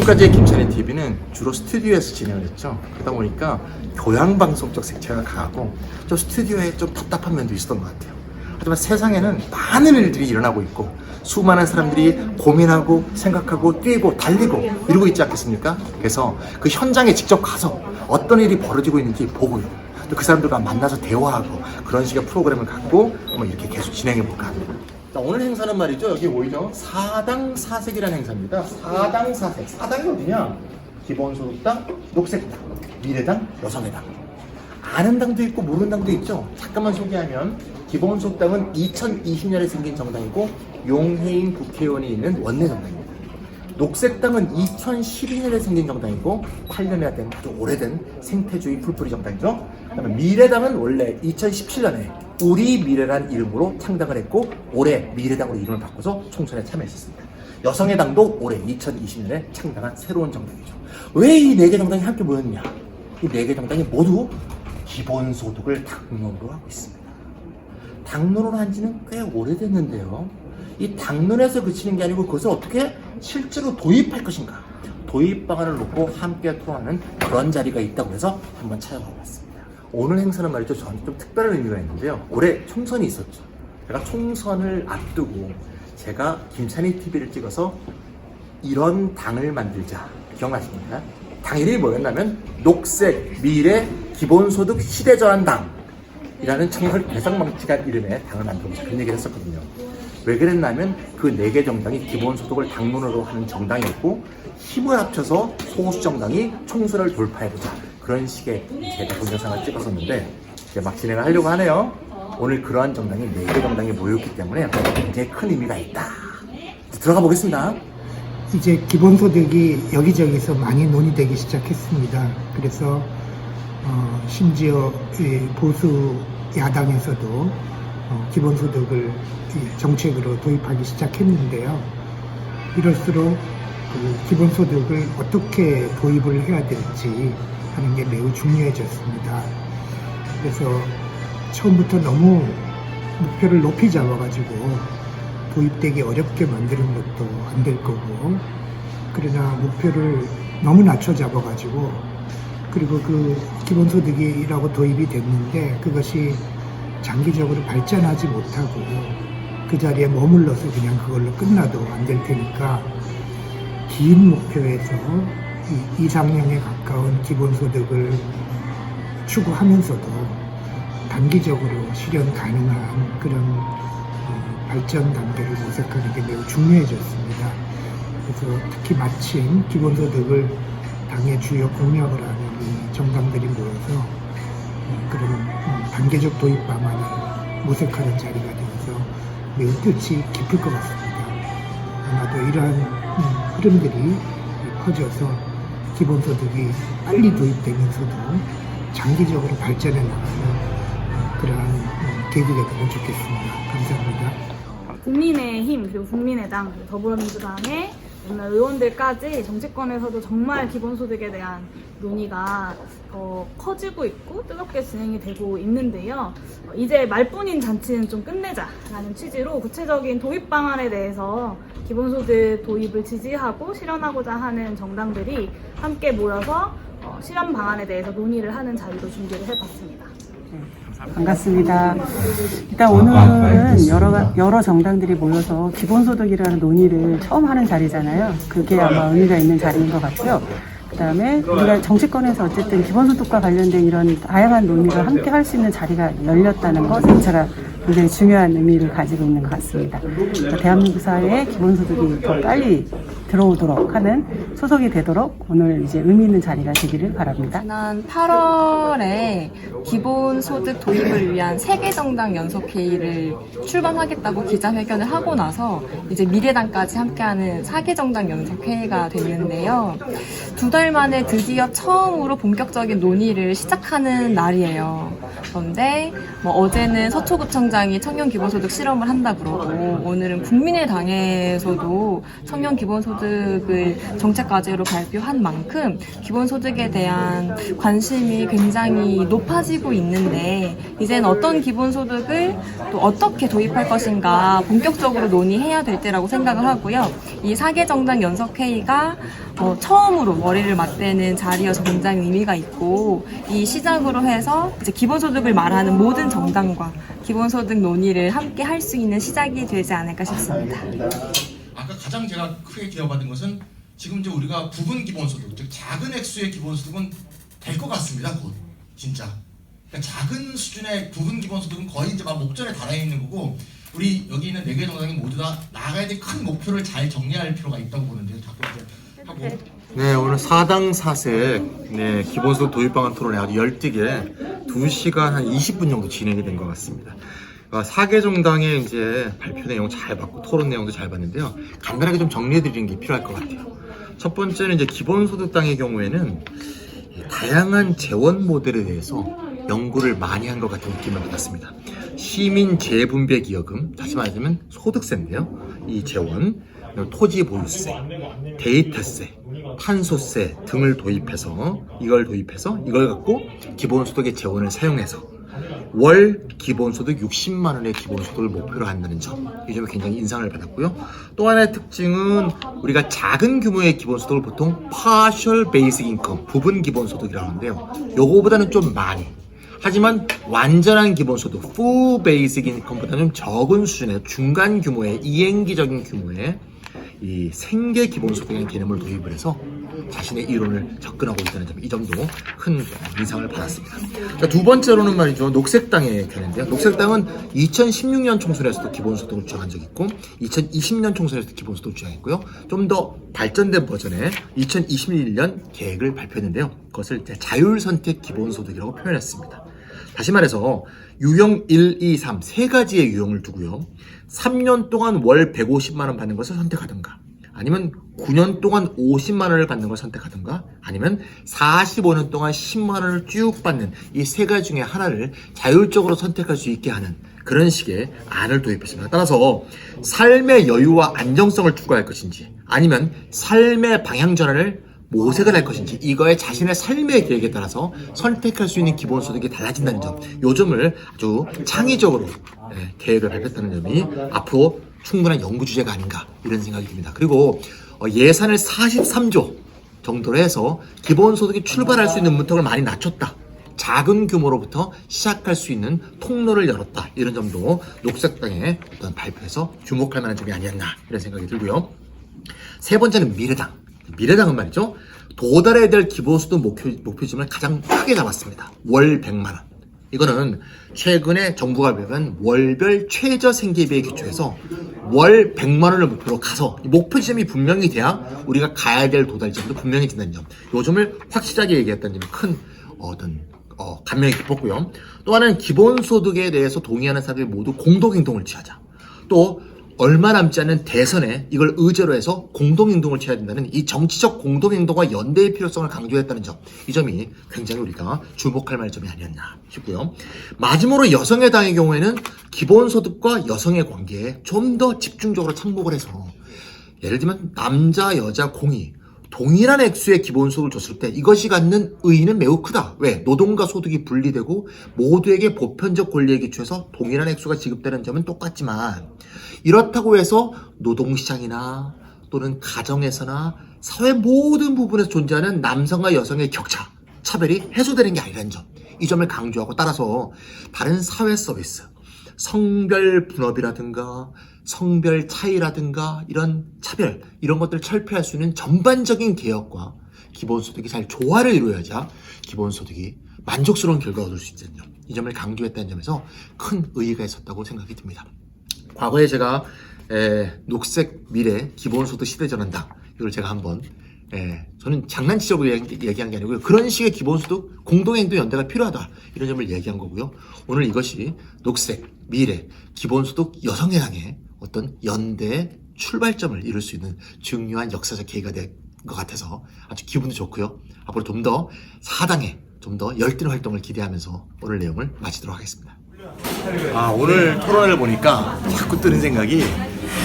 지금까지의 김찬희 TV는 주로 스튜디오에서 진행을 했죠. 그러다 보니까 교양방송적 색채가 강하고 좀 스튜디오에 좀 답답한 면도 있었던 것 같아요. 하지만 세상에는 많은 일들이 일어나고 있고 수많은 사람들이 고민하고 생각하고 뛰고 달리고 이러고 있지 않겠습니까? 그래서 그 현장에 직접 가서 어떤 일이 벌어지고 있는지 보고요. 또 그 사람들과 만나서 대화하고 그런 식의 프로그램을 갖고 이렇게 계속 진행해 볼까 합니다. 자, 오늘 행사는 말이죠. 여기 보이죠? 사당사색이라는 행사입니다. 사당사색. 사당이 어디냐? 기본소득당, 녹색당, 미래당, 여성의당. 아는 당도 있고 모르는 당도 있죠. 잠깐만 소개하면 기본소득당은 2020년에 생긴 정당이고 용해인 국회의원이 있는 원내 정당입니다. 녹색당은 2012년에 생긴 정당이고 8년이나 된 아주 오래된 생태주의 풀뿌리 정당이죠. 그다음에 미래당은 원래 2017년에 우리 미래란 이름으로 창당을 했고 올해 미래당으로 이름을 바꿔서 총선에 참여했었습니다. 여성의 당도 올해 2020년에 창당한 새로운 정당이죠. 왜 이 네 개 정당이 함께 모였냐? 이 네 개 정당이 모두 기본소득을 당론으로 하고 있습니다. 당론으로 한 지는 꽤 오래됐는데요. 이 당론에서 그치는 게 아니고 그것을 어떻게 실제로 도입할 것인가? 도입 방안을 놓고 함께 토론하는 그런 자리가 있다고 해서 한번 찾아가 봤습니다. 오늘 행사는 말이죠. 저한테 좀 특별한 의미가 있는데요. 올해 총선이 있었죠. 제가 총선을 앞두고 제가 김찬희 TV를 찍어서 이런 당을 만들자. 기억나십니까? 당 이름이 뭐였냐면 녹색, 미래, 기본소득, 시대전환당 이라는 정말 대성망측한 이름의 당을 만들어보자 그런 얘기를 했었거든요. 왜 그랬냐면 그 네 개 정당이 기본소득을 당론으로 하는 정당이었고 힘을 합쳐서 소수 정당이 총선을 돌파해보자 그런 식의 제가 동영상을 찍었었는데 이제 막 진행을 하려고 하네요. 오늘 그러한 정당이 네 개 정당이 모였기 때문에 굉장히 큰 의미가 있다. 들어가 보겠습니다. 이제 기본소득이 여기저기서 많이 논의되기 시작했습니다. 그래서 심지어 보수 야당에서도 기본소득을 정책으로 도입하기 시작했는데요. 이럴수록 그 기본소득을 어떻게 도입을 해야 될지 하는 게 매우 중요해졌습니다. 그래서 처음부터 너무 목표를 높이 잡아가지고 도입되기 어렵게 만드는 것도 안 될 거고, 그러나 목표를 너무 낮춰 잡아가지고 그리고 그 기본소득이라고 도입이 됐는데 그것이 장기적으로 발전하지 못하고 그 자리에 머물러서 그냥 그걸로 끝나도 안 될 테니까 긴 목표에서 이상향에 가까운 기본소득을 추구하면서도 단기적으로 실현 가능한 그런 발전 단계를 모색하는 게 매우 중요해졌습니다. 그래서 특히 마침 기본소득을 당의 주요 공약을 하는 이 정당들이 모여서 그런 단계적 도입 방안을 모색하는 자리가 되어서 매우 뜻이 깊을 것 같습니다. 아마도 이러한 흐름들이 퍼져서 기본소득이 빨리 도입되면서도 장기적으로 발전해 나가는 그러한 계기가 되면 좋겠습니다. 감사합니다. 국민의힘 그리고 국민의당 그리고 더불어민주당의 오늘 의원들까지 정치권에서도 정말 기본소득에 대한 논의가 더 커지고 있고 뜨겁게 진행이 되고 있는데요. 이제 말뿐인 잔치는 좀 끝내자라는 취지로 구체적인 도입 방안에 대해서 기본소득 도입을 지지하고 실현하고자 하는 정당들이 함께 모여서 실현 방안에 대해서 논의를 하는 자리도 준비를 해봤습니다. 반갑습니다. 일단 오늘은 여러 정당들이 모여서 기본소득이라는 논의를 처음 하는 자리잖아요. 그게 아마 의미가 있는 자리인 것 같고요. 그 다음에 우리가 정치권에서 어쨌든 기본소득과 관련된 이런 다양한 논의를 함께 할 수 있는 자리가 열렸다는 것 자체가 굉장히 중요한 의미를 가지고 있는 것 같습니다. 그러니까 대한민국 사회에 기본소득이 더 빨리 들어오도록 하는 소속이 되도록 오늘 이제 의미 있는 자리가 되기를 바랍니다. 지난 8월에 기본소득 도입을 위한 세계 정당 연석회의를 출범하겠다고 기자회견을 하고 나서 이제 미래당까지 함께하는 4개 정당 연석회의가 됐는데요. 2달 만에 드디어 처음으로 본격적인 논의를 시작하는 날이에요. 그런데 어제는 서초구청장이 청년 기본소득 실험을 한다 그러고 오늘은 국민의당에서도 청년 기본소득 기본소득을 정책과제로 발표한 만큼 기본소득에 대한 관심이 굉장히 높아지고 있는데 이제는 어떤 기본소득을 또 어떻게 도입할 것인가 본격적으로 논의해야 될 때라고 생각을 하고요. 이 4개 정당 연석회의가 처음으로 머리를 맞대는 자리여서 굉장히 의미가 있고 이 시작으로 해서 이제 기본소득을 말하는 모든 정당과 기본소득 논의를 함께 할 수 있는 시작이 되지 않을까 싶습니다. 아까 가장 제가 크게 기여받은 것은 지금 이제 우리가 부분 기본소득, 즉 작은 액수의 기본소득은 될 것 같습니다. 곧 진짜 그러니까 작은 수준의 부분 기본소득은 거의 이제 막 목전에 달아 있는 거고 우리 여기 있는 4개 정당이 모두 다 나가야 될 큰 목표를 잘 정리할 필요가 있다고 보는데요. 자꾸 이제 하고. 네, 오늘 4당 4색 네, 기본소득 도입 방안 토론회 아주 열띠게 2시간 한 20분 정도 진행이 된 것 같습니다. 4개 정당의 이제 발표 내용 잘 봤고 토론 내용도 잘 봤는데요. 간단하게 좀 정리해드리는 게 필요할 것 같아요. 첫 번째는 이제 기본소득당의 경우에는 다양한 재원 모델에 대해서 연구를 많이 한 것 같은 느낌을 받았습니다. 시민 재분배 기여금, 다시 말하자면 소득세인데요. 이 재원, 토지 보유세, 데이터세, 탄소세 등을 도입해서 이걸 갖고 기본소득의 재원을 사용해서 월 기본소득 60만 원의 기본소득을 목표로 한다는 점, 이 점에 굉장히 인상을 받았고요. 또 하나의 특징은 우리가 작은 규모의 기본소득을 보통 partial basic income, 부분 기본소득이라고 하는데요. 요거보다는 좀 많이, 하지만 완전한 기본소득 full basic income보다는 좀 적은 수준의 중간 규모의 이행기적인 규모의 이 생계 기본소득이라는 개념을 도입을 해서 자신의 이론을 접근하고 있다는 점, 이 점도 큰 인상을 받았습니다. 자, 두 번째로는 말이죠, 녹색당의 견해인데요. 녹색당은 2016년 총선에서도 기본소득을 주장한 적이 있고 2020년 총선에서도 기본소득을 주장했고요. 좀 더 발전된 버전의 2021년 계획을 발표했는데요. 그것을 자율선택 기본소득이라고 표현했습니다. 다시 말해서 유형 1, 2, 3 세 가지의 유형을 두고요. 3년 동안 월 150만 원 받는 것을 선택하든가, 아니면 9년 동안 50만 원을 받는 걸 선택하든가, 아니면 45년 동안 10만 원을 쭉 받는 이 세 가지 중에 하나를 자율적으로 선택할 수 있게 하는 그런 식의 안을 도입했습니다. 따라서 삶의 여유와 안정성을 추구할 것인지, 아니면 삶의 방향 전환을 모색을 할 것인지, 이거에 자신의 삶의 계획에 따라서 선택할 수 있는 기본소득이 달라진다는 점, 이 점을 아주 창의적으로 계획을 발표했다는 점이 앞으로 충분한 연구 주제가 아닌가, 이런 생각이 듭니다. 그리고 예산을 43조 정도로 해서 기본소득이 출발할 수 있는 문턱을 많이 낮췄다. 작은 규모로부터 시작할 수 있는 통로를 열었다. 이런 점도 녹색당의 어떤 발표에서 주목할 만한 점이 아니었나, 이런 생각이 들고요. 세 번째는 미래당. 미래당은 말이죠, 도달해야 될 기본소득 목표점을 가장 크게 잡았습니다. 월 100만 원. 이거는 최근에 정부가 발표한 월별 최저 생계비에 기초해서 월 100만 원을 목표로 가서 목표 지점이 분명히 돼야 우리가 가야 될 도달점도 분명해진다는 점, 이 점을 확실하게 얘기했다는 점이 큰 감명이 깊었고요. 또 하나는 기본소득에 대해서 동의하는 사람들이 모두 공동행동을 취하자. 또 얼마 남지 않은 대선에 이걸 의제로 해서 공동행동을 취해야 된다는 이 정치적 공동행동과 연대의 필요성을 강조했다는 점, 이 점이 굉장히 우리가 주목할 만한 점이 아니었나 싶고요. 마지막으로 여성의 당의 경우에는 기본소득과 여성의 관계에 좀 더 집중적으로 착목을 해서, 예를 들면 남자 여자 공이 동일한 액수의 기본소득을 줬을 때 이것이 갖는 의의는 매우 크다. 왜? 노동과 소득이 분리되고 모두에게 보편적 권리에 기초해서 동일한 액수가 지급되는 점은 똑같지만, 이렇다고 해서 노동시장이나 또는 가정에서나 사회 모든 부분에서 존재하는 남성과 여성의 격차, 차별이 해소되는 게 아니라는 점, 이 점을 강조하고, 따라서 다른 사회 서비스, 성별 분업이라든가 성별 차이라든가 이런 차별, 이런 것들을 철폐할 수 있는 전반적인 개혁과 기본소득이 잘 조화를 이루어야지 기본소득이 만족스러운 결과를 얻을 수 있다는 점, 이 점을 강조했다는 점에서 큰 의의가 있었다고 생각이 듭니다. 과거에 제가 녹색 미래 기본소득 시대전환당, 이걸 제가 한번 저는 장난치려고 얘기한 게 아니고요, 그런 식의 기본소득 공동행동 연대가 필요하다, 이런 점을 얘기한 거고요. 오늘 이것이 녹색 미래 기본소득 여성의 당의 어떤 연대의 출발점을 이룰 수 있는 중요한 역사적 계기가 될 것 같아서 아주 기분도 좋고요. 앞으로 좀 더 4당에 좀 더 열띤 활동을 기대하면서 오늘 내용을 마치도록 하겠습니다. 오늘 토론을 보니까 자꾸 드는 생각이,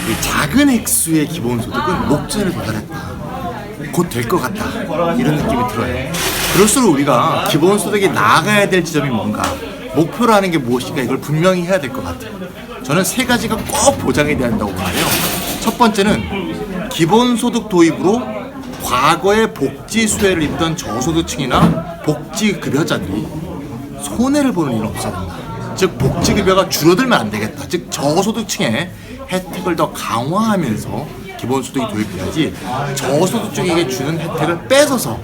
이 작은 액수의 기본소득은 목전에 도달했다. 곧 될 것 같다. 이런 느낌이 들어요. 그럴수록 우리가 기본소득이 나아가야 될 지점이 뭔가, 목표로 하는 게 무엇인가, 이걸 분명히 해야 될 것 같아요. 저는 세 가지가 꼭 보장이 돼야 한다고 봐요. 첫 번째는 기본소득 도입으로 과거에 복지 수혜를 입던 저소득층이나 복지급여자들이 손해를 보는 일은 없어야 된다. 즉 복지급여가 줄어들면 안 되겠다. 즉 저소득층의 혜택을 더 강화하면서 기본소득이 도입돼야지 저소득층에게 주는 혜택을 뺏어서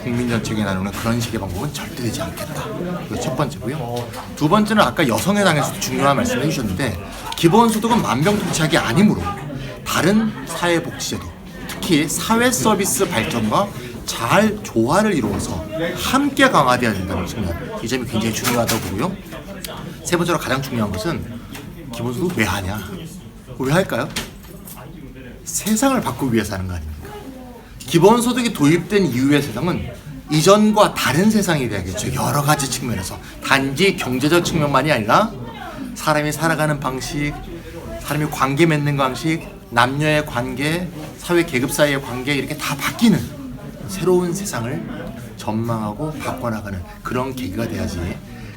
국민 전체에게 나누는 그런 식의 방법은 절대 되지 않겠다. 이게 첫 번째고요. 두 번째는 아까 여성해당에서도 중요한 말씀을 해주셨는데, 기본소득은 만병통치약이 아니므로 다른 사회복지제도, 특히 사회서비스 발전과 잘 조화를 이루어서 함께 강화되어야 된다는 측면, 이 점이 굉장히 중요하다고 보고요. 세 번째로 가장 중요한 것은 기본소득 왜 하냐? 왜 할까요? 세상을 바꾸기 위해서 하는 거 아닙니까? 기본소득이 도입된 이후의 세상은 이전과 다른 세상이 돼야겠죠. 여러 가지 측면에서. 단지 경제적 측면만이 아니라 사람이 살아가는 방식, 사람이 관계 맺는 방식, 남녀의 관계, 사회 계급 사이의 관계, 이렇게 다 바뀌는 새로운 세상을 전망하고 바꿔나가는 그런 계기가 돼야지,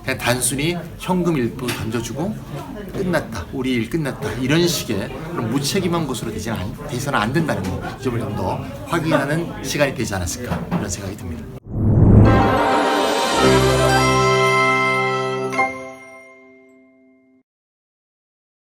그냥 단순히 현금 일부 던져주고 끝났다, 우리 일 끝났다, 이런 식의 그런 무책임한 것으로 돼서는 안 된다는 거, 이 점을 좀 더 확인하는 시간이 되지 않았을까, 이런 생각이 듭니다.